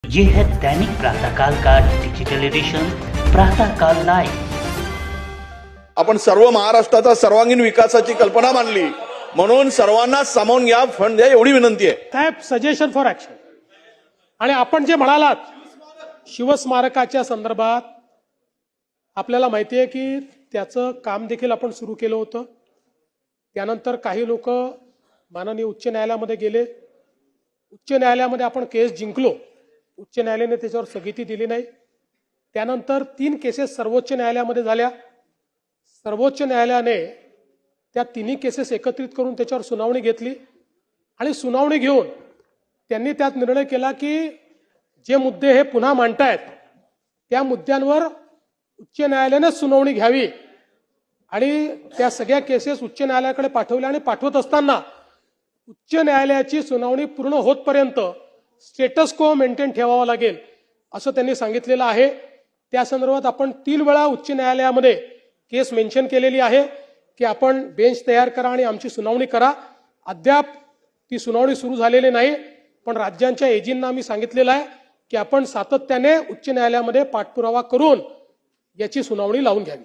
ये है दैनिक प्रातःकाल का डिजिटल एडिशन प्रातःकाल लाइव। आपण सर्व महाराष्ट्राचा सर्वांगीण विकासाची कल्पना मांडली, म्हणून सर्वांना सामावून घ्या, फंड द्या एवढी विनंती आहे साहेब। Suggestion for action. आणि आपण जे म्हणालात शिवस्मारकाच्या संदर्भात, आपल्याला माहिती आहे की त्याचं काम देखील आपण सुरू केलं होतं। त्यानंतर काही लोक माननीय उच्च न्यायालयामध्ये गेले, उच्च न्यायालयामध्ये आपण केस जिंकलो, उच्च न्यायालयाने त्याच्यावर स्थगिती दिली नाही। त्यानंतर 3 केसेस सर्वोच्च न्यायालयामध्ये झाल्या। सर्वोच्च न्यायालयाने त्या तिन्ही केसेस एकत्रित करून त्याच्यावर सुनावणी घेतली आणि सुनावणी घेऊन त्यांनी त्यात निर्णय केला की जे मुद्दे हे पुन्हा मांडतायत त्या मुद्द्यांवर उच्च न्यायालयाने सुनावणी घ्यावी आणि त्या सगळ्या केसेस उच्च न्यायालयाकडे पाठवल्या आणि पाठवत असताना उच्च न्यायालयाची सुनावणी पूर्ण होतपर्यंत स्टेटस को मेंटेन ठेवावा लागेल असं त्यांनी सांगितलेलं आहे। त्या संदर्भात आपण 3 वेळा उच्च न्यायालयामध्ये केस मेन्शन केलेली आहे की आपण बेंच तयार करा आणि आमची सुनावणी करा। अद्याप ती सुनावणी सुरू झालेली नाही, पण राज्यांच्या एजींना आम्ही सांगितलेलं आहे की आपण सातत्याने उच्च न्यायालयामध्ये पाठपुरावा करून याची सुनावणी लावून घ्यावी।